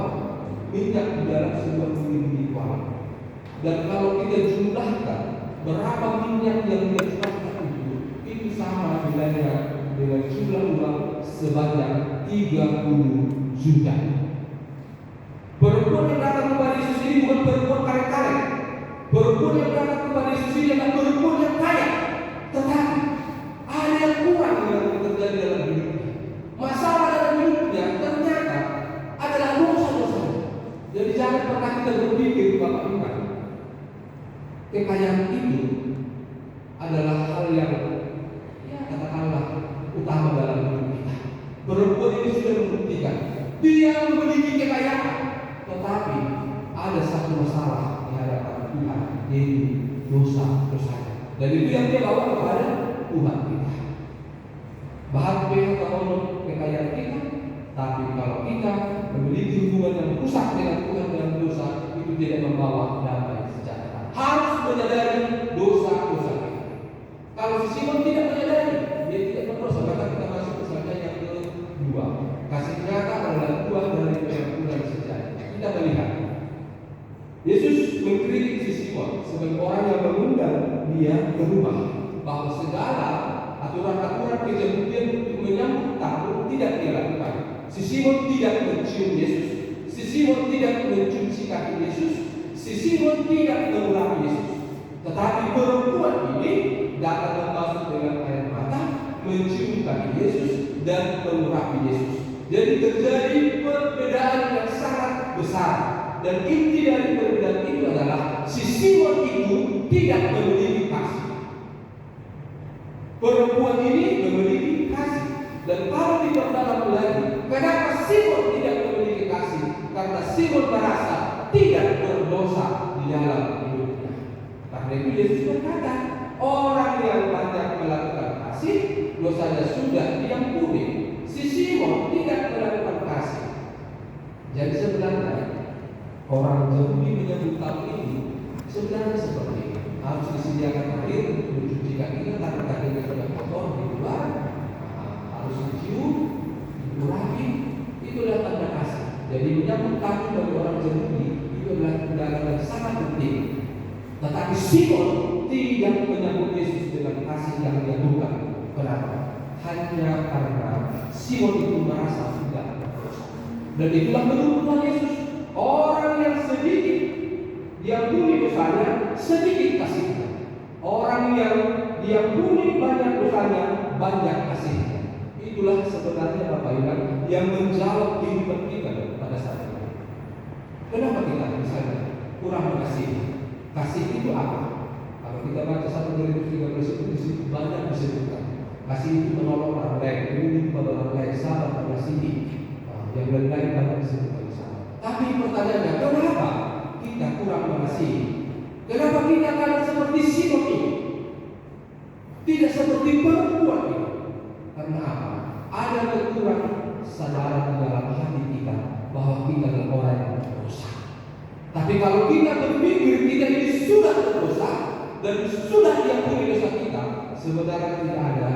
minyak di dalam sebuah kuili kuali. Dan kalau kita jumlahkan berapa minyak yang dia curahkan itu sama nilainya dengan jumlah uang sebanyak 30 juta. Perempuan yang datang kepada Yesus ini bukan perempuan karek-karek. Perempuan yang datang kepada Yesus ini adalah perempuan yang kaya. Tetapi ada yang kurang yang terjadi dalam hidupnya. Masalah dalam hidupnya ternyata adalah dosa-dosa. Jadi jangan pernah kita berpikir Bapak Ibu, kekayaan itu adalah hal yang katakanlah utama dalam hidup kita. Perempuan ini sudah membuktikan dia memiliki kekayaan, tetapi ada satu masalah di hadapan Tuhan, yaitu dosa-dosanya. Dan itu yang dia bawa kepada Tuhan kita. Bahkan kita tahu kekayaan kita, tapi kalau kita memiliki hubungan yang rusak dengan Tuhan dan dosa, itu tidak membawa damai sejahtera. Harus menyadari dosa-dosa kita. Kalau si Simon tidak menyadari, dia tidak berdosa. Maka kita masuk ke saja yang kedua. Kasih nyata adalah buah dari pengampunan sejati. Kita melihat Yesus mengkritik si Simon sebagai orang yang mengundang dia ke rumah, bahwa segala aturan-aturan kejahatan untuk menyambut tamu tidak dia lakukan. Si Simon tidak mencium Yesus, si Simon tidak mencuci kaki Yesus, si Simon tidak mengurapi Yesus. Tetapi perempuan ini datang membasuh dengan air mata, mencium kaki Yesus dan mengurapi Yesus. Jadi terjadi perbedaan yang sangat besar. Dan inti dari perbedaan itu adalah si Simon itu tidak memiliki kasih. Perempuan ini memiliki kasih. Dan kalau diperdalam lagi, kenapa Simon tidak memiliki kasih? Karena Simon merasa tidak berdosa di dalam hidupnya. Karena itu Yesus berkata, orang yang banyak melakukan kasih, dosanya sudah diampuni. Si Simon tidak melakukan kasih. Jadi sebenarnya orang Yahudi menyebut tahun ini sebenarnya seperti ini. Harus disediakan air untuk mencuci kakinya karena kakinya sudah kotor di luar, harus dicium, dikurangi. Itulah tanda kasih. Jadi menyambut kaki bagi orang Yahudi itu adalah tindakan yang sangat penting. Tetapi Simon tidak menyambut Yesus dengan kasih yang dia bukan. Kenapa? Hanya karena Simon itu merasa tidak berdosa. Dan itulah menurut Yesus, orang yang sedikit diampuni dosanya, sedikit kasihnya. Orang yang diampuni banyak dosanya, banyak kasihnya. Itulah sebenarnya Bapak Ibu yang menjawab kehidupan kita pada saat ini. Kenapa kita misalnya kurang mengasihi? Kasih itu apa? Kalau kita baca 1 Korintus 13 itu di situ banyak disebutkan. Kasih itu menolong orang lain, menuntut pada orang lain, sabar mengasihi. Yang lain banyak disebutkan di sana. Tapi pertanyaannya, kenapa kita kurang mengasihi? Kenapa kita kadang seperti Simon ini? Tidak seperti perempuan ini. Karena apa? Ada kekurangan sadaran di dalam hati kita bahwa kita adalah orang yang berdosa. Tapi kalau kita berpikir kita ini sudah berdosa dan sudah diampuni dosa kita, sebenarnya tidak ada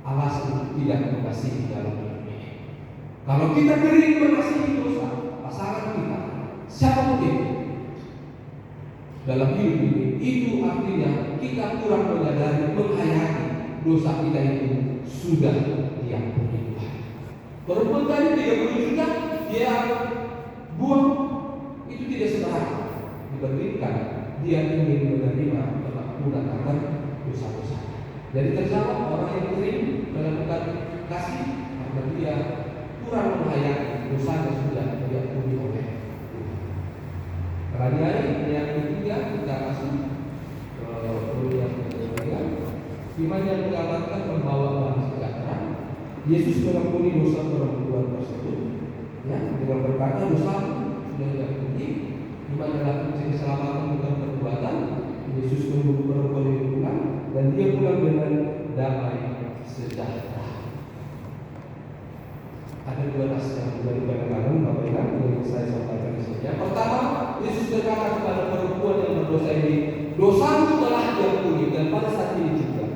alasan untuk tidak mengasihi dalam hidup ini. Kalau kita kering mengasihi dosa pasangan kita, siapapun itu dalam hidup ini, itu artinya kita kurang menyadari, menghayati dosa kita itu sudah diampuni Tuhan. Perempuan tadi 30 juta dia buang, itu tidak sederhana dibandingkan dia ingin menerima pengampunan akan dosa-dosa. Jadi terjawab orang yang kering melakukan kasih karena dia kurang menghayati dosanya sudah diampuni oleh Tuhan. Kemudian yang ketiga kita masuk yang ketiga, iman yang mengatakan membawa damai sejahtera. Yesus mengampuni dosa perempuan tersebut, ya, dengan berkata dosa sudah diampuni. Iman adalah kunci keselamatan bukan perbuatan. Yesus menunggu perempuan itu pulang dan dia pulang dengan damai sejahtera. Ada dua nasihat dari bareng-bareng Bapak Ibu yang saya sampaikan di sini. Yang pertama, Yesus berkata kepada perempuan yang berdosa ini, dosamu telah diampuni. Dan pada saat ini juga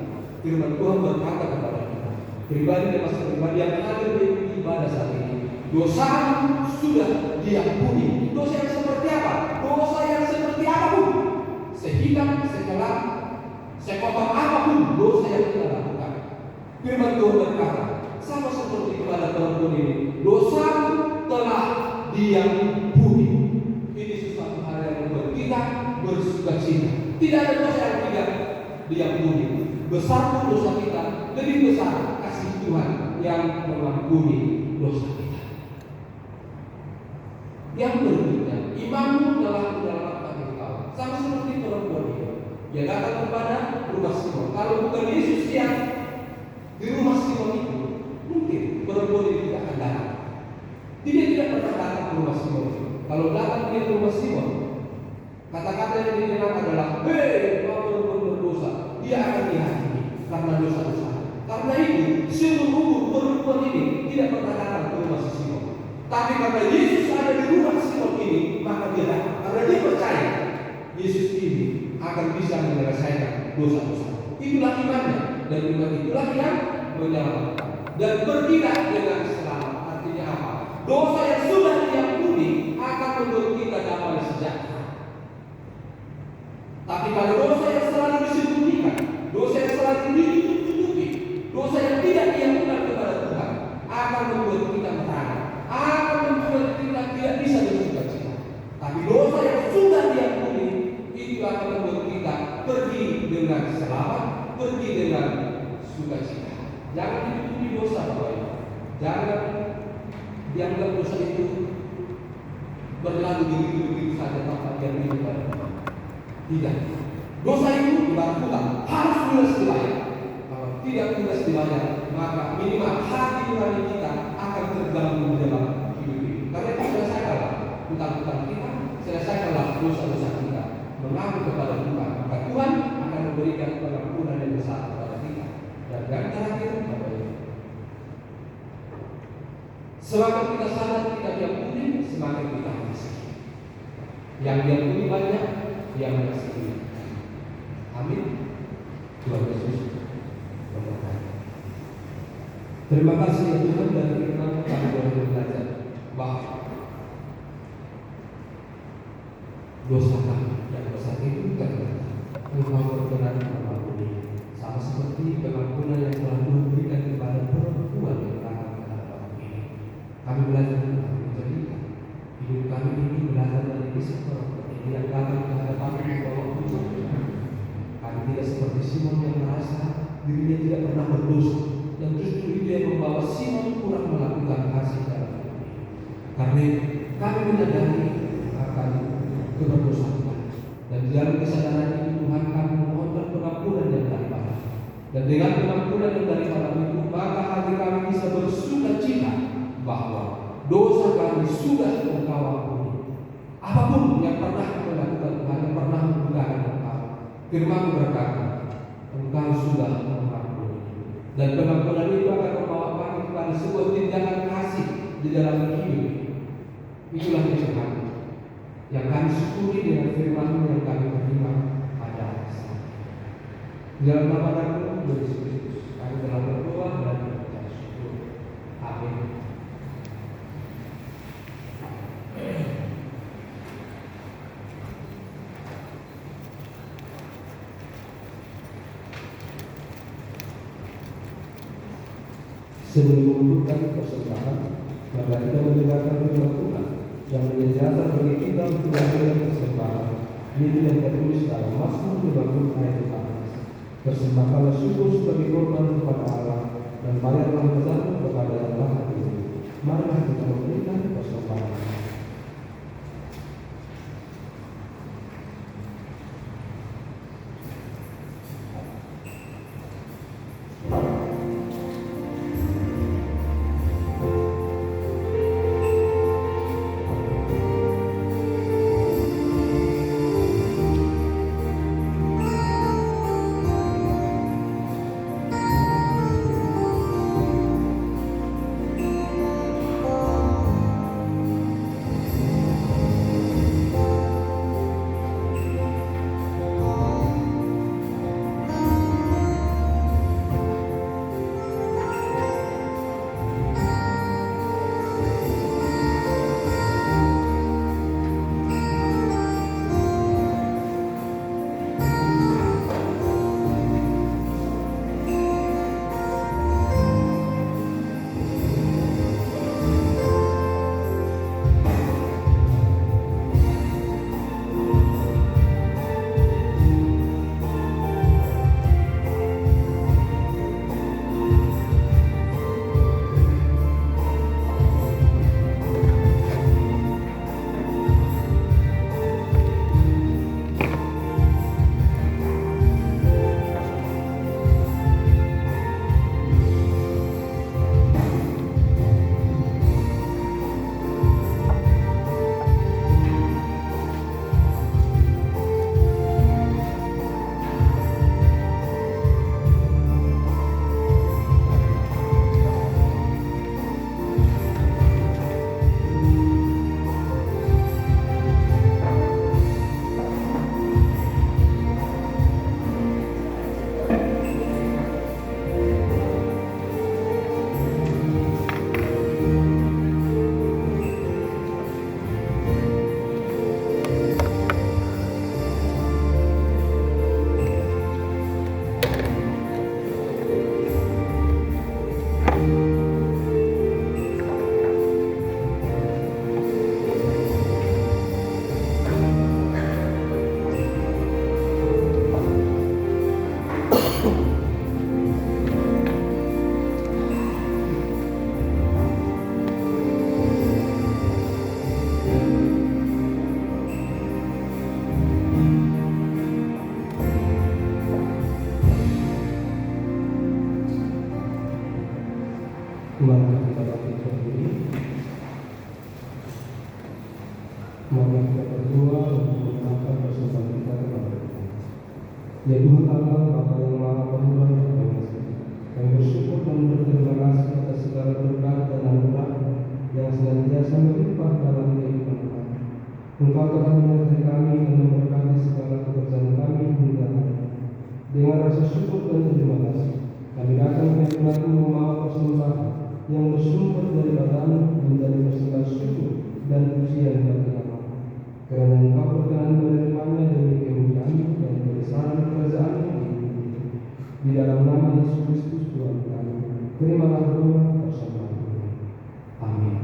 firman Tuhan berkata kepada kita, pribadi dan masa pribadi yang hadir di ibadah saat ini, dosamu sudah diampuni. Dosa yang seperti apa? Dosa yang seperti apapun, sehitam, sekelam, sekotor apapun dosa yang kita lakukan. Firman Tuhan berkata, sama seperti kepada perempuan ini, dosamu telah diampuni. Ini sesuatu hal yang membuat kita bersukacita. Tidak ada dosa yang tidak diampuni. Besar pun dosa kita, lebih besar kasih Tuhan yang mengampuni dosa kita. Yang berikutnya, imanmu telah menyelamatkan engkau. Sama seperti perempuan ini, dia datang kepada rumah Simon. Kalau bukan Yesus yang di rumah Simon itu, mungkin perempuan itu tidak akan datang. Dia tidak pernah datang ke rumah Simon. Kalau datang dia ke rumah Simon, kata-kata yang didengar adalah, hei, kau perempuan berdosa. Dia akan dihakimi karena dosa-dosa. Karena itu, seumur perempuan ini tidak pernah datang ke rumah Simon. Tapi karena Yesus ada di rumah Simon ini, maka dia datang. Karena dia percaya Yesus ini akan bisa menyelesaikan dosa-dosa. Itulah imannya, dan iman itulah yang menyelamatkan dan bertindak dengan selamat. Artinya apa? Dosa yang sudah diampuni akan membuat kita damai sejahtera. Tapi kalau dosa yang selalu disembunyikan, dosa yang selalu ditutupi, dosa yang tidak diampuni kepada Tuhan, akan membuat kita merana, akan membuat kita tidak bisa bersukacita. Tapi dosa yang sudah diampuni itu akan membuat kita pergi dengan selamat, pergi dengan sukacita. Jangan ditutupi dosa, Bapak Ibu. Jangan dianggap dosa itu berlalu begitu saja tanpa diampuni. Tidak. Dosa itu ibarat hutang, harus lunas dibayar. Kalau tidak tugas dibayar, maka minimal hati nurani kita akan terganggu di dalam hidup ini. Karena itu selesaikanlah hutang-hutang kita, selesaikanlah dosa-dosa kita, mengaku kepada Tuhan, maka Tuhan akan memberikan pengampunan yang besar kepada kita. Dan yang terakhir, semakin kita sadar kita diampuni, semakin kita mengasihi. Yang diampuni banyak, yang mengasihi. Amin. Tuhan Yesus memberkati. Terima kasih ya Tuhan, dan firman kami boleh belajar bahwa dosa kami yang besar itu ternyata Engkau berkenan mengampuni, sama seperti pengampunan yang telah diberikan kepada perempuan yang datang ke hadapan ini. Kami belajar tentang menjadikan hidup kami ini belajar dari kisah perempuan ini yang datang ke hadapan membawa pujian. Kami tidak seperti Simon yang merasa dirinya tidak pernah berdosa, dan justru itu yang membawa Simon kurang melakukan kasih dalam hidup ini. Karena kami menyadari akan keberdosaan kami, dan di dalam kesadaran ini Tuhan kami memohon pengampunan yang daripada, dan dengan pengampunan yang daripada itu maka hati kami bisa bersukacita bahwa dosa kami sudah Engkau ampuni. Apapun yang pernah kita lakukan Tuhan, yang pernah menggunakan Engkau, firman berkata Engkau sudah mengampuni, dan pengampunan itu akan membawa kami kepada sebuah tindakan kasih di dalam hidup. Itulah Tuhan yang kami syukuri dengan firman yang kami terima pada hari ini. Dalam nama Tuhan Yesus Kristus kami telah berdoa dan mengucap syukur. Amin. Sebelum membuka persembahan, maka kita mendengarkan firman Tuhan yang menjadi dasar bagi kita untuk memberikan persembahan. Ini yang tertulis dalam Mazmur 50 ayat 14. Persembahkanlah syukur sebagai korban kepada Allah, dan bayarlah zakat kepada Allah itu. Marilah kita memberikan persembahan. Mari kita berdoa untuk menyerahkan persembahan kita kepada Tuhan. Ya Tuhan Allah, Bapa yang Maha Pemurah dan Pengasih, kami bersyukur dan berterima kasih atas segala berkat dan anugerah yang senantiasa melimpah dalam kehidupan kami. Engkau telah menyertai kami dan memberkati segala pekerjaan kami hingga hari ini. Dengan rasa syukur dan terima kasih, kami datang ke hadirat-Mu membawa persembahan yang bersumber daripada-Mu menjadi persembahan syukur dan pujian bagi nama. Karena Engkau berkenan menerimanya demi kemuliaan dan kebesaran kerajaan-Mu di dalam nama Yesus Kristus Tuhan kami. Terimalah doa bersama kami. Amin.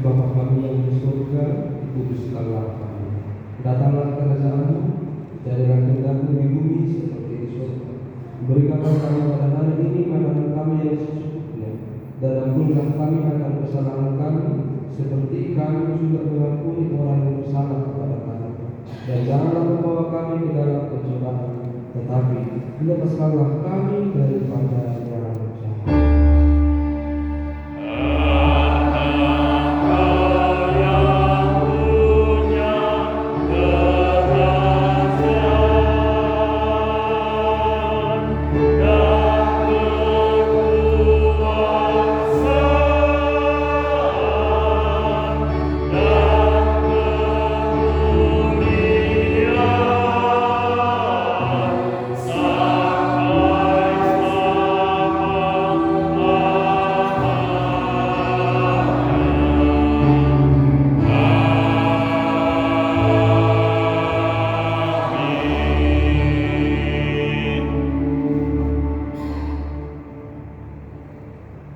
Bapa kami yang di surga, dikuduskanlah kami. Datanglah kerajaan-Mu, jadilah kehendak-Mu di bumi seperti di surga. Berikanlah kami pada hari ini makanan kami yang secukupnya, dan ampunilah kami akan kesalahan kami, seperti kami juga mengampuni orang yang bersalah kepada kami. Dan janganlah membawa kami ke dalam pencobaan, tetapi lepaskanlah kami daripada yang jahat.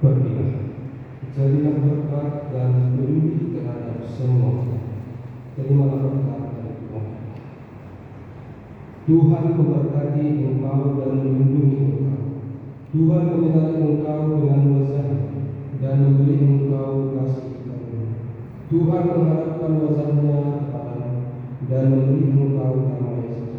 Pergilah, jadilah berkat dan beri terhadap semua. Terimalah berkat dari Tuhan. Tuhan memberkati engkau dan melindungi engkau. Tuhan menyertai engkau dengan wajah-Nya dan memberi engkau kasih karunia. Tuhan mengharapkan wajah-Nya kepadamu dan memberi engkau damai sejahtera.